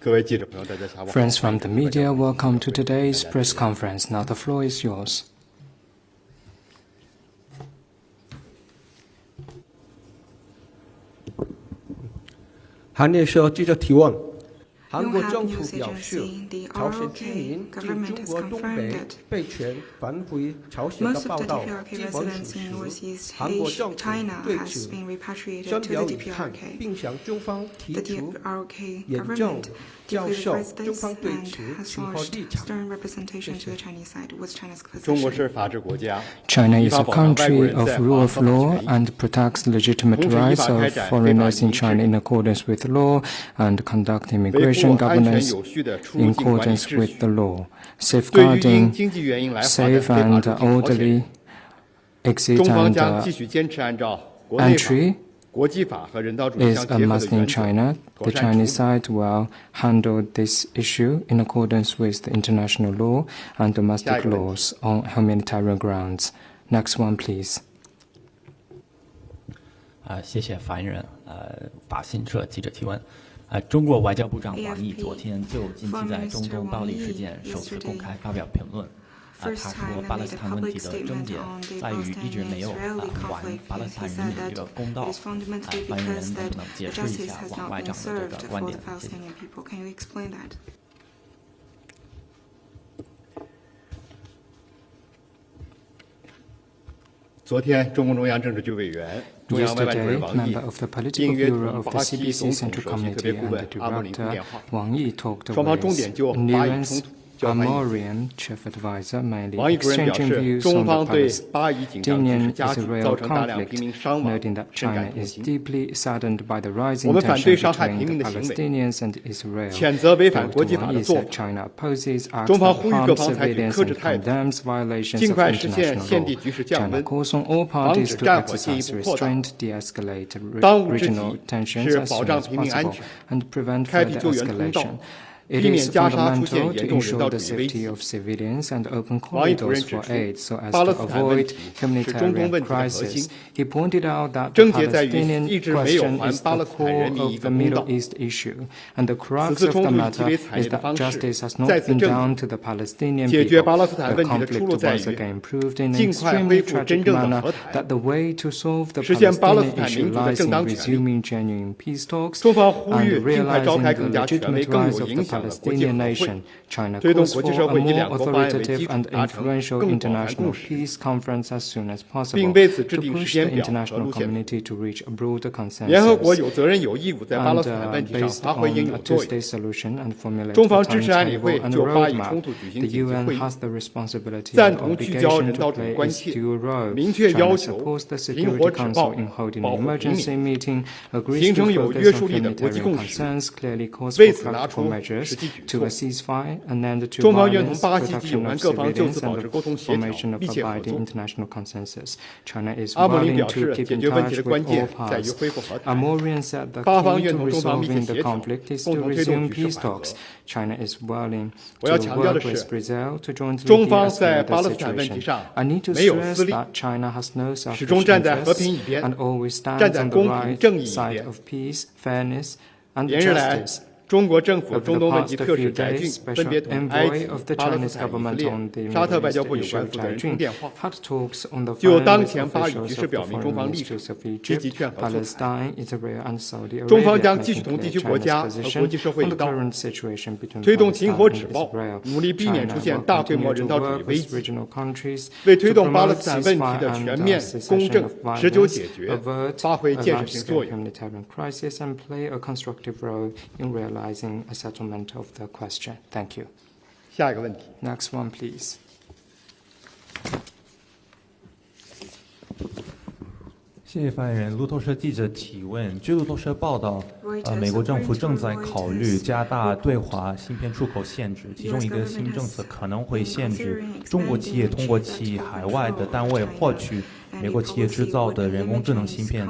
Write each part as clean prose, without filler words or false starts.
Friends from the media, welcome to today's press conference. Now the floor is yours. 韩联社记者提问：韩国政府表示，朝鲜居民进中国东北被权返回朝鲜的报道基本属实。韩国政府对此深表遗憾，并向中方提出严正交涉。中方对此持何立场？ China is a country of rule of law and protects legitimate rights of foreigners in China in accordance with law and conduct immigration governance in accordance with the law, safeguarding safe and orderly exit and entry is a must in China. The Chinese side will handle this issue in accordance with the international law and domestic laws on humanitarian grounds. Next one, please. 谢谢发言人。法新社记者提问。中国外交部长王毅昨天就近期在中东暴力事件首次公开发表评论。他说，巴勒斯坦问题的症结在于一直没有还巴勒斯坦人民这个公道。发言人能不能解释一下王外长的这个观点？谢谢。昨天，中共中央政治局委员、中央外办主任王毅应约同巴西总统首席特别顾问阿莫林通电话，双方重点就巴以冲突 Chief advisor, mainly 王毅主任表 exchanging 示， views 中 on the 方对巴以紧张局势加剧， Palestinian-Israel 造成大量平民 conflict, 伤亡， noting that 深 China 感痛 is 心。 deeply saddened by the rising 我们反对 tension 伤害 between 平民 the 的行为， Palestinians and Israel. 谴责违反国际 Dr. 法的 Wang 做 said 法。 China opposes acts 中方 that 呼吁 harm 各方采取 civilians 克制 and 态度， condemns violations 尽 of 快实现 international 现地 law. 局势降 China 温， calls on all 防 parties 止 to 战火进一 exercise 步扩大。 restraint, de-escalate 当务之急 regional tensions 是 as 保 soon 障 as 平民安 possible 全， and prevent 开辟 further 救援通道， escalation. It 避免 is 加沙出 fundamental 现 to 严重人 ensure 道 the 主义危 safety 机。 of civilians and open 王毅主任 corridors 指 for 出， aid so as 巴勒 to 斯坦问 avoid 题是中东 humanitarian 问题的核心， crisis. He pointed out that the 症结在于 Palestinian 一直没有 question 还 is 巴 the 勒斯坦人 core 民一 of 个 the 公道。 Middle East issue, and the 此 crux 次 of 冲 the 突以极 matter 为惨 is 烈的 that 方式 justice has 再 not 次 been 证 done 明， to the Palestinian 解决 people. 巴勒斯坦 The 问题的出路 conflict 在 was 于 again proved in an 尽快 extremely 恢复 tragic 真正的 manner 和谈， that the way to solve the 实现巴勒斯 Palestinian 坦 issue 民族的 lies 正 in 当权利。 resuming genuine peace talks 中方呼 and 吁尽快召开 realizing the 更加权威、 legitimate 更 rights 有 of the 影响的国际 Palestinian 和会， nation. China 推动 calls 国际 for 社 a 会以 more 两国方案为基 authoritative 础， and 达成 influential 更广泛 international 共识， peace conference as soon as possible 并为此制 to 定时 push 间 the 表和 international 路线图。 community to reach a broader 联合国 consensus. 有责任有义务在巴勒 And 斯坦问题上 based 发挥应 on 有 a 作用。 two-state solution and formulate 中 a 方支持安理 timetable 会 and a 就巴以冲 roadmap. 突举行 The 紧急 UN 会议， has the responsibility 赞 and 同聚焦 obligation 人 to 道主义 play 关 its 切， due role. 明确 China 要求 supports the 停火 Security 止暴， Council in holding 保 an 护平 emergency 民， meeting, agrees 形 to 成有 focus 约 on 束力的国际 humanitarian 共识。 concerns, clearly calls 为 for 此拿 practical 出 measures 实际举 to 措。 a ceasefire, an end to 中方愿同 violence, 巴西及有 protection 关 of 各方就 civilians, 此保 and 持 the 沟通协调， formation of 密 a 切合 binding 作。 international consensus. China is 阿莫林 willing 表 to 示， keep 解 in 决问题 touch 的 with 关 all 键在于 parts. 恢复和谈。 Amorian said the 巴方 key 愿 to 同中方密切 resolving the 协调， conflict is 共 to 同推动 resume 局势 peace 缓和。 talks. China is willing 我要 to 强调的 work with 是， Brazil to jointly 中方在 de-escalate 巴 the 勒斯坦问题 situation. 上 I need to 没有私 stress 利， that China has no 始终 selfish 站在和 interests 平一边， and always 站 stands 在 on the 公平 right 正义一 side 边。 of peace, fairness, and 连日来， justice. 中国政府 Over 中 the 东问题 past 特 few 使翟 days, 俊 Special 分别同埃 Envoy 及、 of the 巴勒 Chinese 斯坦、以色 government 列、 on the 沙特 Middle 外交 East 部有 issue 关负责 Zhai 人通 Jun 电话， had talks on the 就 phone 当 with 前巴以局 officials 势 of the 表明中 foreign 方立场， ministries of 积 Egypt, 极劝和促谈。 Palestine, Israel, and Saudi 中方 Arabia, 将继续 making 同 clear 地区国 China's 家和 position 国际社会 on 一 the 道， current situation between 推动停 Palestine 火 and 止暴， Israel. 努力避免 China 出现 will 大规模 continue 人 to 道主义 work 危 with 机， regional countries 为推 to 动巴勒 promote 斯坦问题 ceasefire 的 and 全面、公 cessation 正 of、持久 violence, 解决 avert 发挥 a 建设性 large-scale 作用。 humanitarian crisis, and play a constructive role in realizing a settlement of the question. Thank you. 下一个问题， Next one, please. 谢谢发言人。路透社记者提问：据路透社报道，美国政府正在考虑加大对华芯片出口限制，其中一个新政策可能会限制中国企业通过其海外的单位获取美国企业制造的人工智能芯片。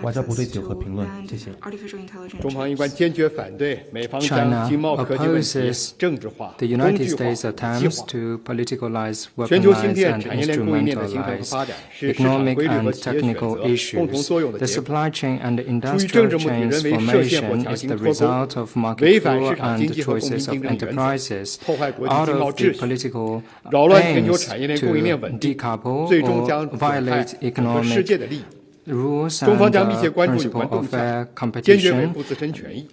外交部对此有何评论？谢谢。中方一贯坚决反对美方将经贸科技问题政治化、工具化、武器化。全球芯片产业链供应链的形成和发展是市场规律和企业选择共同作用的结果。出于政治目的人为设限或强行脱钩，违反市场经济和公平竞争原则，破坏国际经贸秩序，扰乱全球产业链供应链稳定，最终将损害整个世界的利益。中方将密切关注有关动向，坚决维护自身权益。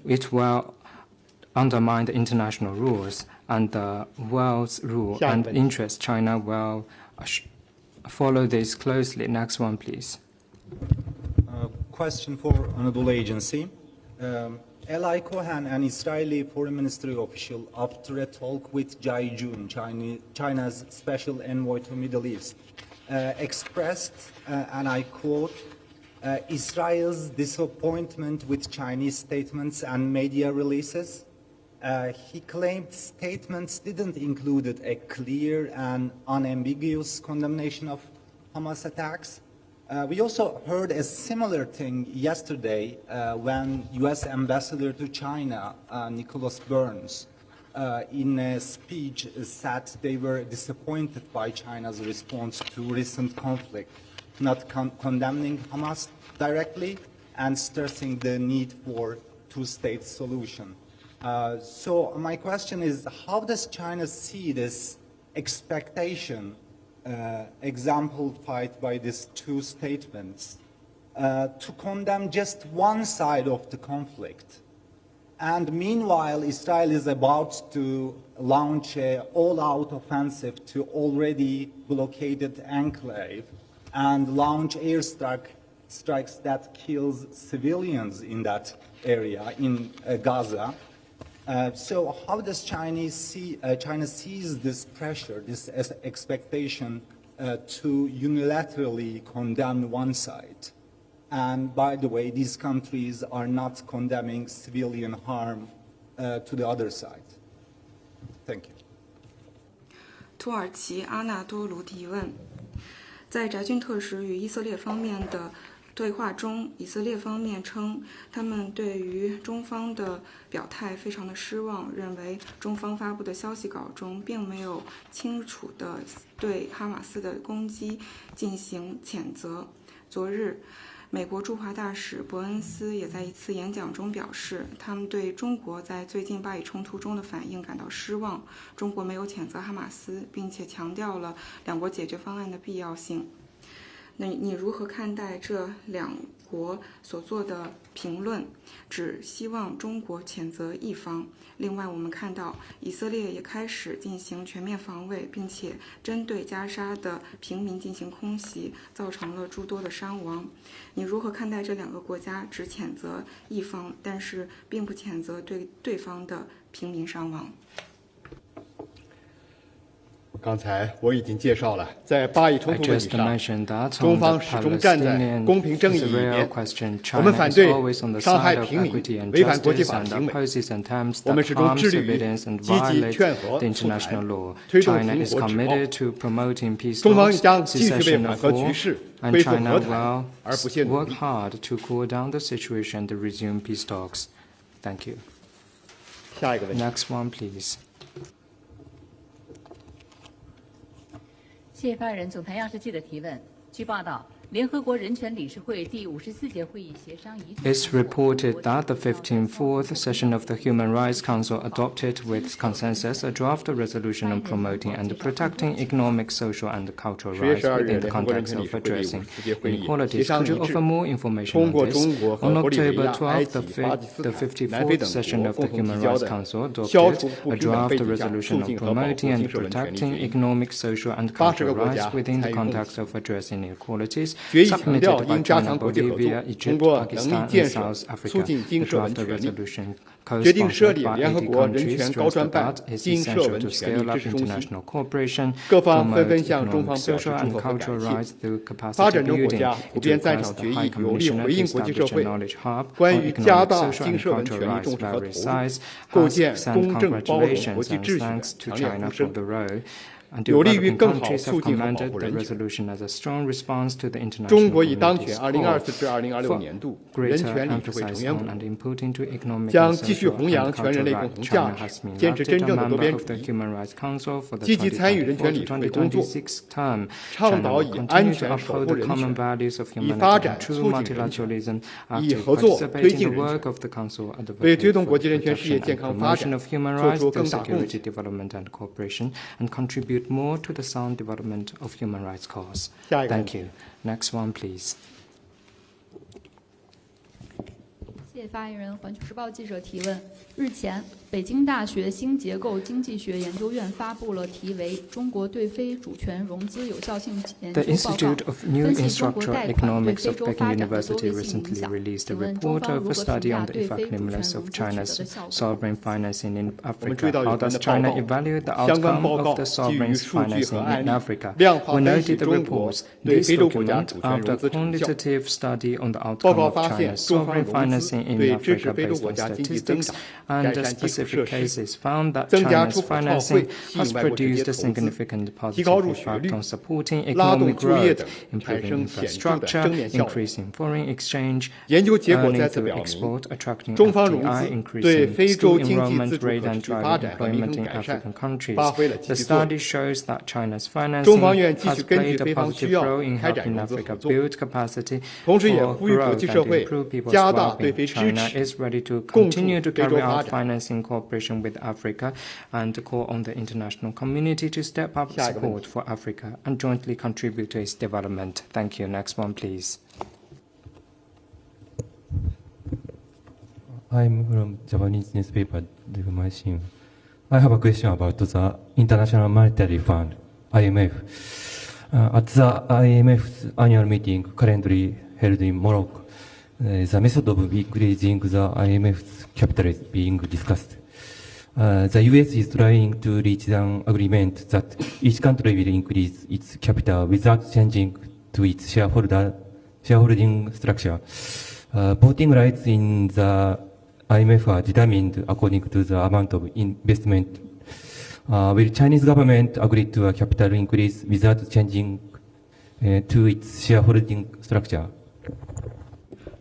Undermine the international rules and the world's rule and interest. China will follow this closely. Next one, please. Question for Anadolu Agency. Eli Cohen, an Israeli foreign ministry official, after a talk with Jai Jun, China's special envoy to Middle East, expressed, and I quote, Israel's disappointment with Chinese statements and media releases. He claimed statements didn't include a clear and unambiguous condemnation of Hamas attacks. We also heard a similar thing yesterday when U.S. Ambassador to China, Nicholas Burns, in a speech said they were disappointed by China's response to recent conflict, not condemning Hamas directly and stressing the need for two-state solution. So my question is, how does China see this expectation exemplified by these two statements to condemn just one side of the conflict? And meanwhile, Israel is about to launch an all-out offensive to already blockaded enclave and launch airstrikes that kills civilians in that area, in Gaza. So how does China sees this pressure, this expectation to unilaterally condemn one side? And by the way, these countries are not condemning civilian harm to the other side. Thank you. 土耳其阿纳多卢提问：在翟军特使与以色列方面的对话中，以色列方面称，他们对于中方的表态非常的失望，认为中方发布的消息稿中并没有清楚地对哈马斯的攻击进行谴责。昨日，美国驻华大使伯恩斯也在一次演讲中表示，他们对中国在最近巴以冲突中的反应感到失望。中国没有谴责哈马斯，并且强调了两国解决方案的必要性。那你如何看待这两国所做的评论，只希望中国谴责一方？另外，我们看到以色列也开始进行全面防卫，并且针对加沙的平民进行空袭，造成了诸多的伤亡。你如何看待这两个国家只谴责一方，但是并不谴责对方的平民伤亡？刚才我已经介绍了，在巴以冲突问题上，中方始终站在公平正义一边。我们反对伤害平民、违反国际法行为。我们始终致力于积极劝和促谈，推动停火止暴。中方将继续为缓和局势、恢复和谈而不懈努力。下一个问题。Next one, please. 谢谢发言人。总台央视记者提问：据报道，联合国人权理事会第54届会议协商遗嘱。It's reported that the 54th session of the Human Rights Council adopted with consensus a draft resolution on promoting and protecting economic, social, and cultural rights within the context of addressing inequalities. Could you offer more information on this? On October 12th, the 54th session of the Human Rights Council adopted a draft resolution on promoting and protecting economic, social, and cultural rights within the context of addressing inequalities. 决议强调应加强国际合作，通过能力建设促进经社文权利。决定设立联合国人权高专办经社文权利支持中心，各方纷纷向中方表示祝贺和感谢。发展中国家普遍赞赏决议，有力回应国际社会关于加大经社文权利重视和投入，构建公正包容国际秩序的强烈呼声。and 有利于 developing 更好 countries 促 have 进和保 commended 护 the 人权。 resolution as a strong response to the 中 international 国已当 community's 选 call 2024至2026年度人 greater 权理事会成 emphasis 员 on 国， and input into economic 将 and 继续 social 弘 and 扬全人 cultural 类共 rights. 同价 China 值， has been 坚持 elected 真 a 正的多 member 边 of 主 the 义， Human Rights Council for the 积极参与人权 2024理 to 事会工作， 2026 term. 倡 China 导 will 以安 continue to 全守 uphold 护 the 人 common 权， values of 以 humanity 发 and 展 true 促进人权， multilateralism, 以 active 合作 participate 推 in 进 the 人 work 权， of the Council, 为 advocating 推动 for 国 the 际人权事业 protection 健 and 康发 promotion 展 of human 做 rights 出 through 更大贡 security 献。 development and cooperation, and contribute more to the sound development of human rights cause. 下一个问 Thank 题 you. Next one, please. 谢谢发言人。环球时报记者提问：日前，北京大学新结构经济学研究院发布了题为《中国对非主权融资有效性研究 The 报告》， Institute of New 分 and 析中国 Structural 贷款对 Economics 非 of 洲 Peking 发展的多 University 边性影 recently 响。 released a 请问中 report 方 of 如 a 何评 study 价 on the 对非主权 effectiveness 融 of 资取得 China's 的效果？ sovereign financing in 我们注意 Africa. 到有 How 关 does 的报 China 告， evaluate the 相关 outcome 报 of 告 the 基于 sovereign 数据和 financing 案 in 例， Africa? 量化 We 分析 noted the 中国 reports. 对 This 非洲国家 document, 主权 after 融资成效。 quantitative study on the 报 outcome 告 of 发现， China's 中方 sovereign 融资 financing in 对支持 Africa 非洲 based 国 on 家经济增 statistics 长、 and 改 the 善基础 specific 设施、 cases found that 增加 China's 出口创 financing 汇，吸 has 引外国直接 produced a 投资， significant 提高 positive 入学 effect 率， on supporting 拉动 economic 就业 growth, 等，产 improving 生显著的 infrastructure, 正面效果。 increasing foreign exchange, 研究结果 earning 再次 through 表明， export, attracting 中方融 FDI, 资对 increasing 非洲 school 经济 enrollment 自主 rate 可 and 持续发 driving 展和民 employment 生 in 改善 African countries. 发挥了积 The 极作用。 study shows that China's 中方 financing 愿继 has 续根据 played a 非方需 positive 要 role in 开展 helping 融资合 Africa 作， build capacity 同时也 for 呼吁国 growth 际社 and 会 improve people's 加大对 well-being. 非支 China 持， is ready to 共筑 continue to 非洲 carry 发 out 展。 financing cooperation with Africa and to call on the international community to step up 下一个问题。 support for Africa and jointly contribute to its development. Thank you. Next one, please. I'm from Japanese newspaper, The Machine. I have a question about the International Monetary Fund, IMF. At the IMF's annual meeting currently held in Morocco, the method of increasing the IMF's capital is being discussed. The US is trying to reach an agreement that each country will increase its capital without changing to its shareholding structure. Voting rights in the IMF are determined according to the amount of investment. Will Chinese government agree to a capital increase without changing to its shareholding structure?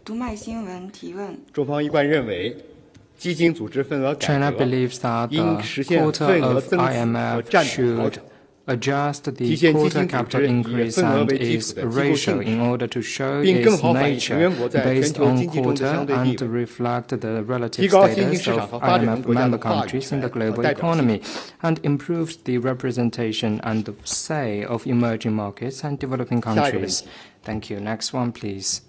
读卖新闻提问。中方一贯认为，基金组织份额改 China 革 believes that 应 the 实现 quota 份额 of 增幅和 IMF 占比调 should 整， adjust the 体现基 quota 金组 capital 织以 increase 份额 and 为基 its 础的机构 ratio 性 in 质， order to show 并更 its 好反映成 nature 员国在全 based 球 on 经济中的 quota 相对 and 地 to 位， reflect the relative 提高新兴 status 市场 of 和发展中 IMF 国家的 member 话语 countries in 权 the 和 global 代表性。 economy and improves the representation and the say of emerging markets and developing 下一个问 countries. 题。 Thank you. Next one, please.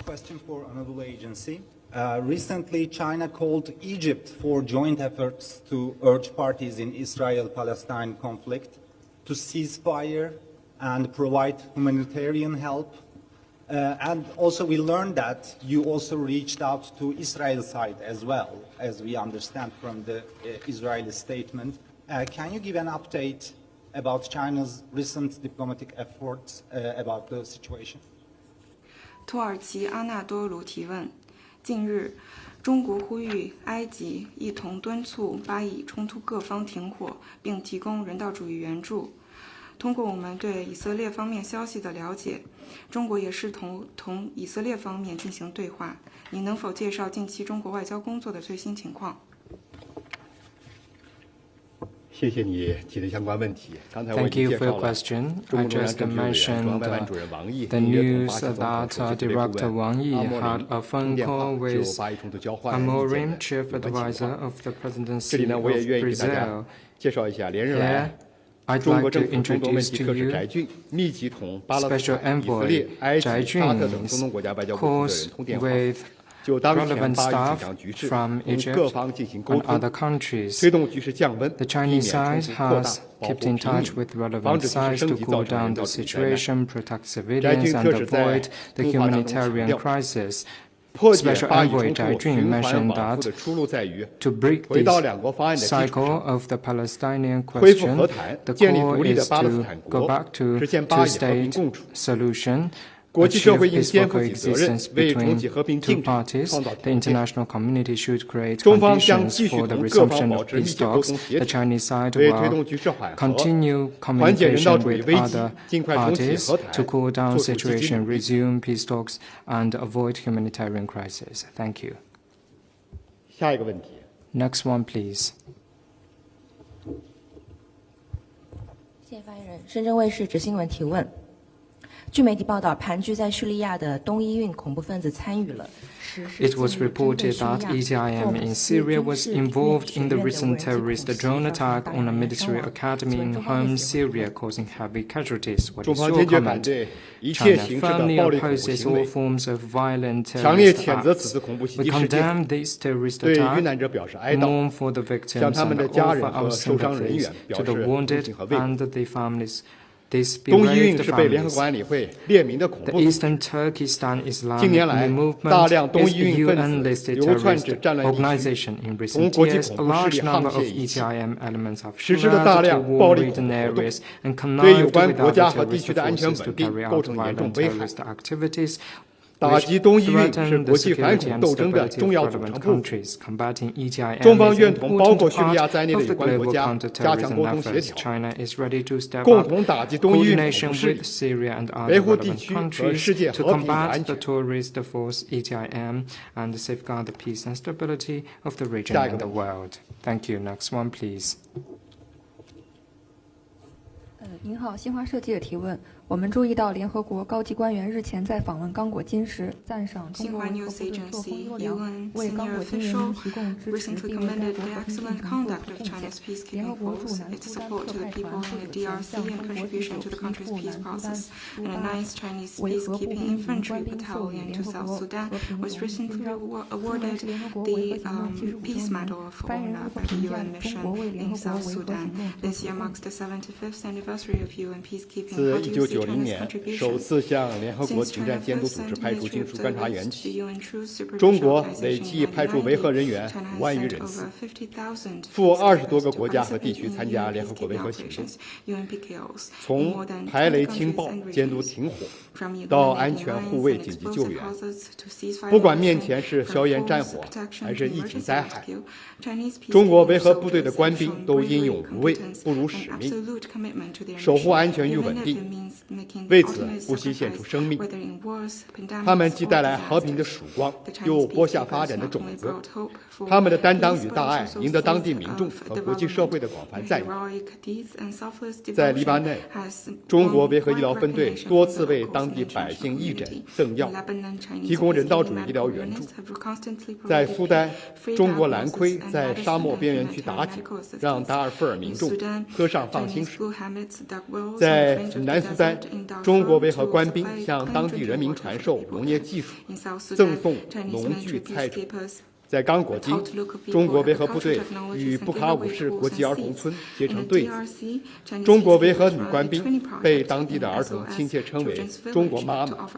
Question for Honorable Agency. Recently, China called Egypt for joint efforts to urge parties in Israel-Palestine conflict to cease fire and provide humanitarian help. And also we learned that you also reached out to Israel's side as well, as we understand from the Israeli statement. Can you give an update about China's recent diplomatic efforts about the situation? 土耳其阿纳多卢提问：近日，中国呼吁埃及一同敦促巴以冲突各方停火，并提供人道主义援助。通过我们对以色列方面消息的了解，中国也试图同以色列方面进行对话。你能否介绍近期中国外交工作的最新情况？ 谢谢你提的相关问题。刚才我已 Thank 经 you 介 for your 绍了 question. 中 I 共中央 just 政治委员、中央 mentioned 外办主任王毅 the 约同 news 巴西总统 that 首席特别顾 Director 问 Wang Yi 阿莫 had 林 a 通 phone 电话 call 就 with 巴以冲突交换案件 Amorim, 的 Chief 有关情 Advisor 况。 of the 这里 Presidency 呢， of 我也愿意给大 Brazil. 家介绍一下，连日 Here, 来， I'd 中国 like 政 to 府中东问 introduce 题 to 特使翟 you 俊密集同巴勒斯 Special 坦、以色列、 Envoy 埃及、 翟 沙特等 Jun's 中东国家外交部负责人 calls 通电话， with 就当前 relevant 巴以紧 staff 张局势 from 同 Egypt 各方进行沟 and 通， other countries. 推动局势降温， The 避免 Chinese 冲 side 突扩大， has 保护 kept in 平 touch 民， with 防 relevant 止局势 sides 升 to 级 cool 造成 down 人 the 道主义灾难。 situation, protect 翟 civilians, 俊 and 特使在 avoid the 通话当中强 humanitarian 调， crisis. 破解 Special 巴以 Envoy 冲 翟 突 Jun 循环 mentioned 往复 that 的出路在于 to break 回到 this 两国方案的基础 cycle 上， of the Palestinian 恢复 question, 和谈， the 建立 core 独立的 is 巴勒斯 to 坦 go 国， back to 实现巴以和平 two-state 共处。 solution 国际社会应肩负起 peaceful 责任， coexistence 为重 between 启和平 two 进程 parties, 创造 the 条件。 international community should create 中方将 conditions 继续 for the 同各方 resumption 保 of 持密 peace 切沟 talks. 通协 The 调， Chinese side 为推 will 动局势缓和， continue 缓解人道 communication 主义 with 危机， other 尽快重启 parties 和谈， to cool down 做出积极 situation, 努力。 resume peace talks, and avoid humanitarian crisis. Thank you. 下一个问题， Next one, please. 谢谢发言人。深圳卫视执新闻提问：据媒体报道，盘踞在叙利亚的东伊运恐怖分子参与了。 It was reported that EGIM in Syria was involved in the recent terrorist drone attack on a military academy in Homs, Syria, causing heavy casualties. What 中 is 方 your 坚决反 comment? 对一切 China 形式的 firmly 暴力恐怖 opposes 行 all 为， forms of violent 强烈 terrorist 谴责此 acts. 次恐怖袭 We 击事件， condemn this terrorist 对遇 attack, 难者表示哀悼， mourn for the 向 victims, 他们 and 的家 offer 人 our 和受伤人 sympathies 员表 to the 示同 wounded 情和慰 and 藉。 their families. These 东伊运 bereaved 是被联合 families. 国安理会列明的恐 The 怖组织。 Eastern Turkestan 近 Islamic 年来， Movement 大量东 is 伊运分 UN-listed 子流窜 terrorist 至战乱地区， organization. In 同 recent 国际 years, 恐 a 怖势力 large number 沆 of 瀣一气， EGIM elements have 实施了大 fled 量 to 暴 war 力恐 ridden 怖活动， areas and 对有 connived 关 with 国 other 家和地 terrorist 区的安全 forces to 稳定 carry 构 out 成严重 violent 危害。 terrorist activities, 打击东伊运是 threaten 国 the 际反 security 恐 and 斗争的 stability 重 of 要组 relevant 成部分。 countries. Combating EGIM 中方 is 愿 an 同包括 important 叙利亚 part 在内的 of 有 the 关国 global 家加强 counterterrorism 沟通协 efforts. 调， China is ready to step 共 up 同打击东伊运恐 coordination 怖势力， with Syria and other 维护 relevant 地区和 countries 世界 to 和平与安 combat the 全。 terrorist force EGIM and safeguard the peace and stability of the region 下一个 and the 问题。 world. Thank you. Next one, please. 您好，新华社记者提问：我们注意到联合国高级官员日前在访问刚果金时，赞赏中国维和部队作风优良，为刚果金人民提供支持，并为该国和平进程做出贡献。联合国驻南苏丹特派团日前向中国第9军赴南苏丹出发，维和步兵与官兵授予联合国和平荣誉勋章。今年是联合国维和行动75周年，发言人如何评价中国为联合国维和行动做出的贡献？ 自1990年首次向联合国停战监督组织派出军事观察员起，中国累计派出维和人员5万余人次，赴20多个国家和地区参加联合国维和行动。从排雷清暴、监督停火，到安全护卫、紧急救援，不管面前是硝烟战火还是疫情灾害，中国维和部队的官兵都英勇无畏，不辱使命，守护安全与稳定，为此不惜献出生命。他们既带来和平的曙光，又播下发展的种子。他们的担当与大爱赢得当地民众和国际社会的广泛赞誉。在黎巴嫩，中国维和医疗分队多次为当地百姓义诊赠药，提供人道主义医疗援助。在苏丹，中国蓝盔在沙漠边缘区打井，让达尔富尔民众喝上放心水。在南苏丹，中国维和官兵向当地人民传授农业技术，赠送农具菜种。在刚果金，中国维和部队与布卡武市国际儿童村结成对子。中国维和女官兵被当地的儿童亲切称为“中国妈妈”。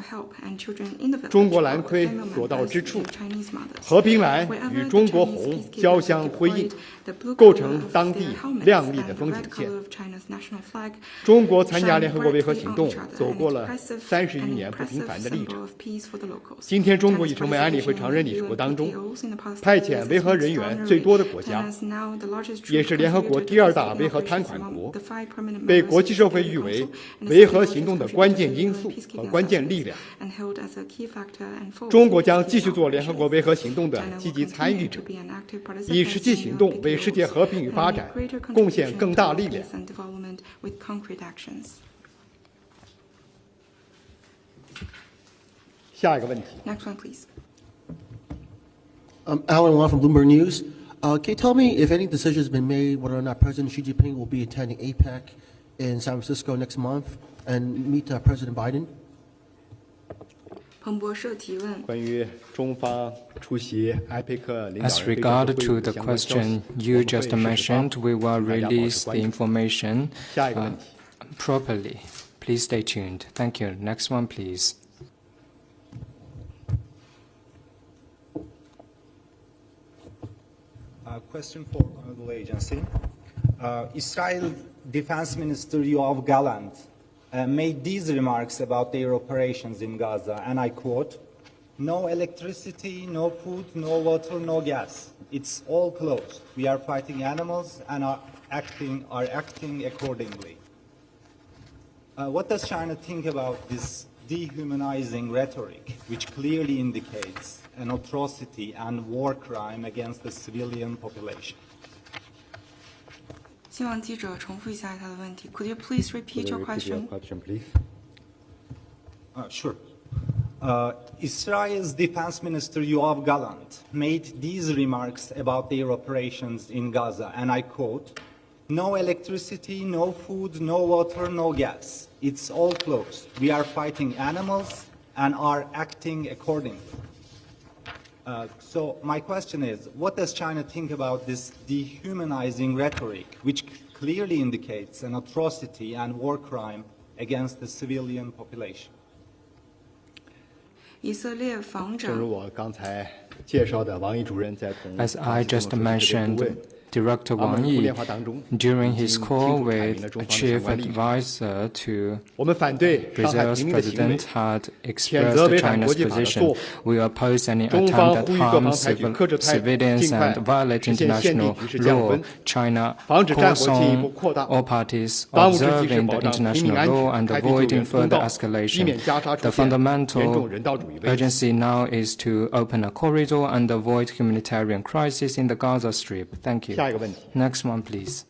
中国蓝盔所到之处，和平蓝与中国红交相辉映，构成当地亮丽的风景线。中国参加联合国维和行动，走过了30余年不平凡的历程。今天，中国已成为安理会常任理事国当中派遣维和人员最多的国家，也是联合国第2大维和摊款国，被国际社会誉为维和行动的关键因素和关键力量。中国将继续做联合国维和行动的积极参与者，以实际行动为世界和平与发展贡献更大力量。下一个问题。 Next one, please. Alan Wong from Bloomberg News. Can you tell me if any decision has been made whether or not President Xi Jinping will be attending APEC in San Francisco next month and meet President Biden? 彭博社提问：关于中方出席埃佩克领导人 As regard to the question you just mentioned, we will release the information properly. Please stay tuned. Thank you. Next one, please. Question for honorable agency. Israel Defense Minister Yoav Gallant made these remarks about their operations in Gaza, and I quote, "No electricity, no food, no water, no gas. It's all closed. We are fighting animals and are acting accordingly." What does China think about this dehumanizing rhetoric, which clearly indicates an atrocity and war crime against the civilian population? 希望记者重复一下他的问题。Could you please repeat your question? Sure. Israel's Defense Minister Yoav Gallant made these remarks about their operations in Gaza, and I quote, "No electricity, no food, no water, no gas. It's all closed. We are fighting animals and are acting accordingly." So my question is, what does China think about this dehumanizing rhetoric, which clearly indicates an atrocity and war crime against the civilian population? 以色列防长，正如我刚才介绍的，王毅主任在同 As I just mentioned, Director Wang Yi, during his call with Chief Advisor to Brazil's President, had expressed China's position. We oppose any attempt that harms civilians and violate international law. China calls on all parties observing the international law and avoiding further escalation. The fundamental urgency now is to open a corridor and avoid humanitarian crisis in the Gaza Strip. Thank you. Next one, please.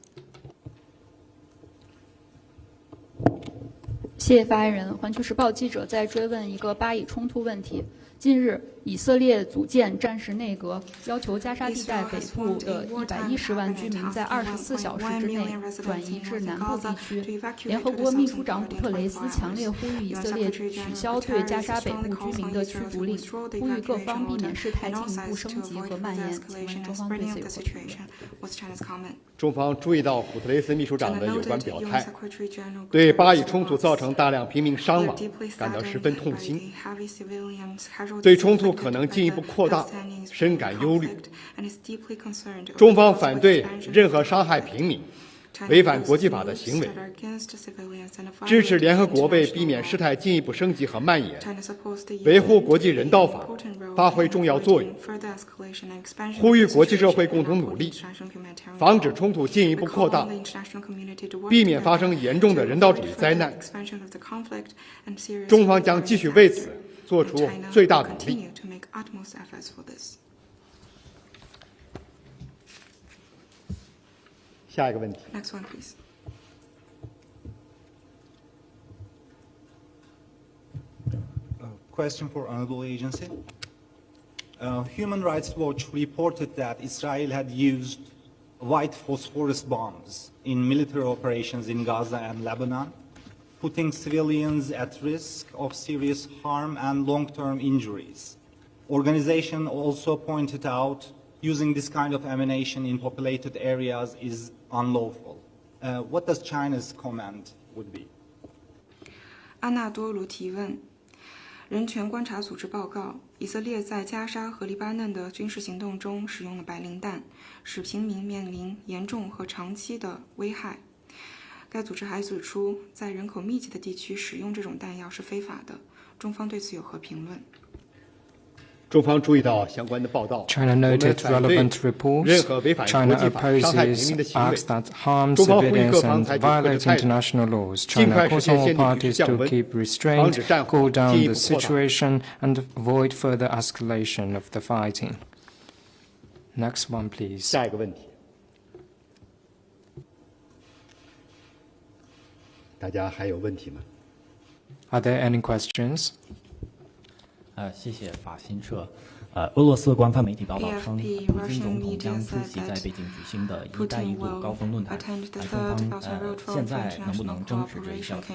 谢谢发言人。环球时报记者在追问一个巴以冲突问题。近日，以色列组建战时内阁，要求加沙地带北部的110万居民在24小时之内转移至南部地区。联合国秘书长古特雷斯强烈呼吁以色列取消对加沙北部居民的驱逐令，呼吁各方避免事态进一步升级和蔓延。请问中方对此有何评论？中方注意到古特雷斯秘书长的有关表态，对巴以冲突造成大量平民伤亡感到十分痛心，对冲突可能进一步扩大深感忧虑。中方反对任何伤害平民、违反国际法的行为，支持联合国为避免事态进一步升级和蔓延，维护国际人道法发挥重要作用，呼吁国际社会共同努力，防止冲突进一步扩大，避免发生严重的人道主义灾难。中方将继续为此做出最大努力。下一个问题。Next one, please. Question for Honorable Agency. Human Rights Watch reported that Israel had used white phosphorus bombs in military operations in Gaza and Lebanon, putting civilians at risk of serious harm and long-term injuries. Organization also pointed out using this kind of ammunition in populated areas is unlawful. What does China's comment would be? 阿纳多卢提问：人权观察组织报告，以色列在加沙和黎巴嫩的军事行动中使用了白磷弹，使平民面临严重和长期的危害。该组织还指出，在人口密集的地区使用这种弹药是非法的。中方对此有何评论？中方注意到相关的报道。 China noted relevant reports. China opposes acts that harm civilians and violate international laws. China calls on all parties to keep restraint, cool down the situation, and avoid further escalation of the fighting. Next one, please. 下一个问题。大家还有问题吗？ Are there any questions? 谢谢法新社。俄罗斯官方媒体报道称，普京总统将出席在北京举行的“一带一路”高峰论坛。中方现在能不能证实这一消息？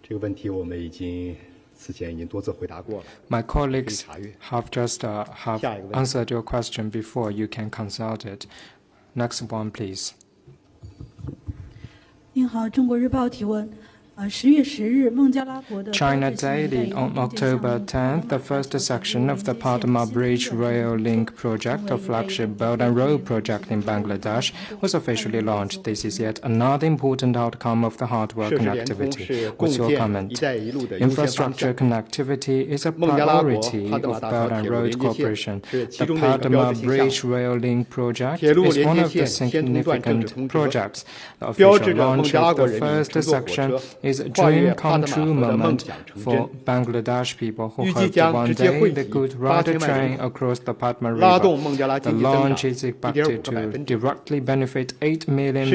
这个问题我们此前已经多次回答过了。 My colleagues have just have answered your question before. You can consult it. Next one, please. 您好，中国日报提问。China Daily on October 10th, the first section of the Padma Bridge Rail Link project, a flagship Belt and Road project in Bangladesh, was officially launched. This is yet another important outcome of the hard work and activity. What's your comment? Infrastructure connectivity is a priority of Belt and Road Corporation. The Padma Bridge Rail Link project is one of the significant projects. The official launch of the first section is a dream come true moment for Bangladesh people who hope that one day they could ride a train across the Padma River. The launch is expected to directly benefit 80 million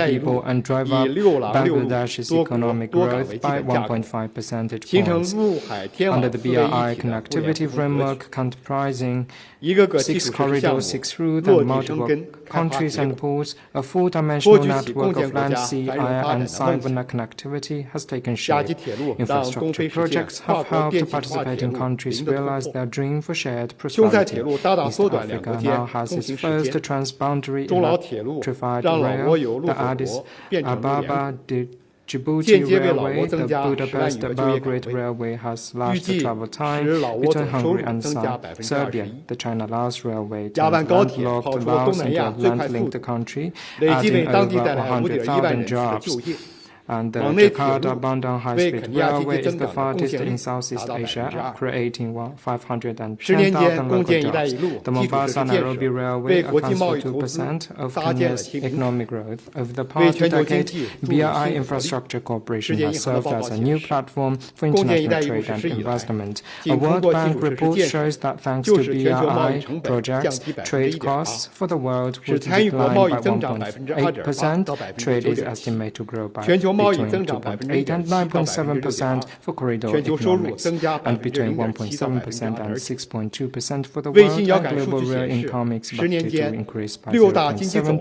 people and drive up Bangladesh's economic growth by 1.5 percentage points. Under the BRI connectivity framework comprising 6 corridors, 6 routes, and multiple countries and ports, a full-dimensional network of land, sea, air, and cyber connectivity has taken shape. Infrastructure projects have helped participating countries realize their dream for shared prosperity. East Africa now has its first transboundary electrified rail, the Addis Ababa Djibouti Railway. The Budapest-Belgrade Railway has slashed the travel time between Hungary and Serbia. The China-Laos Railway turned landlocked Laos into a land-linked country, adding over 100,000 jobs. And the Jakarta-Bandung High-Speed Railway is the fastest in Southeast Asia, creating 510,000 local jobs. The Mombasa-Nairobi Railway accounts for 2% of Kenya's economic growth. Over the past decade, BRI Infrastructure Corporation has served as a new platform for international trade and investment. A World Bank report shows that thanks to BRI projects, trade costs for the world would decline by 1.8%. Trade is estimated to grow by between 2.8 and 9.7% for corridor economics, and between 1.7% and 6.2% for the world, and global real income expected to increase by 0.7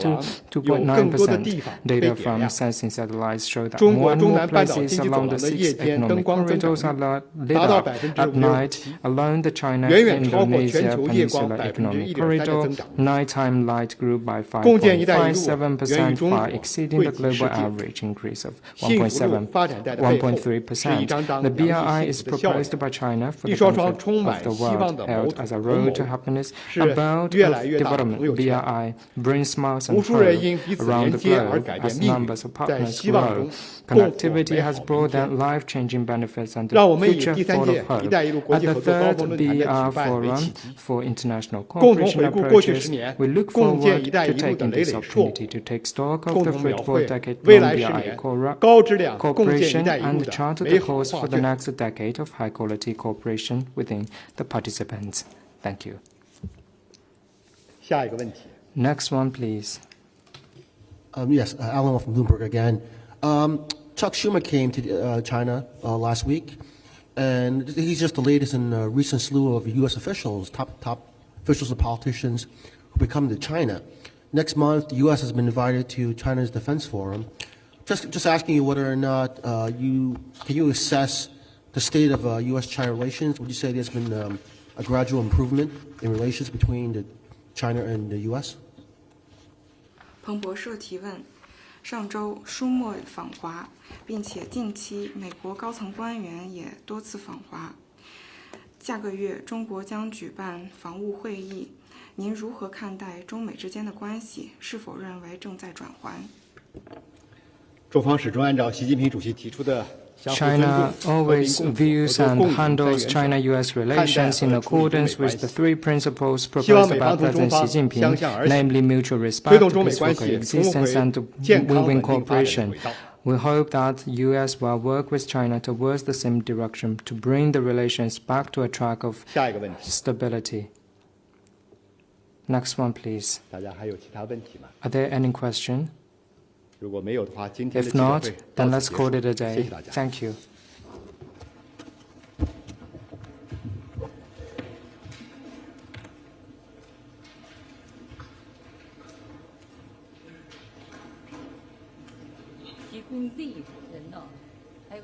to 2.9%. Data from sensing satellites show that more and more places along the 6 economic corridors are lit up at night. Alone, the China-Indonesia Peninsula Economic Corridor, nighttime light grew by 5.57%, far exceeding the global average increase of 1.3%. The BRI is proposed by China for the benefit of the world, hailed as a road to happiness, a belt of development. BRI brings smiles and hope around the globe as numbers of partners grow. Connectivity has brought them life-changing benefits and the future full of hope. At the third BR Forum for International Cooperation Approaches, we look forward to taking this opportunity to take stock of the fruitful decade-long BRI cooperation and chart the course for the next decade of high-quality cooperation within the participants. Thank you. Next one, please. Yes, Alan from Bloomberg again. Chuck Schumer came to China last week, and he's just the latest in a recent slew of U.S. officials, top officials and politicians who are coming to China. Next month, the U.S. has been invited to China's Defense Forum. Just asking you whether or not can you assess the state of U.S.-China relations? Would you say there's been a gradual improvement in relations between China and the U.S.? 彭博社提问：上周舒默访华，并且近期美国高层官员也多次访华。下个月中国将举办防务会议，您如何看待中美之间的关系？是否认为正在转圜？ 中方始终按照习近平主席提出的 China always views and handles China-U.S. relations in accordance with the 3 principles proposed by President Xi Jinping, namely mutual respect, peaceful coexistence, and win-win cooperation. We hope that the U.S. will work with China towards the same direction to bring the relations back to a track of stability. Next one, please. Are there any questions? If not, then let's call it a day. Thank you.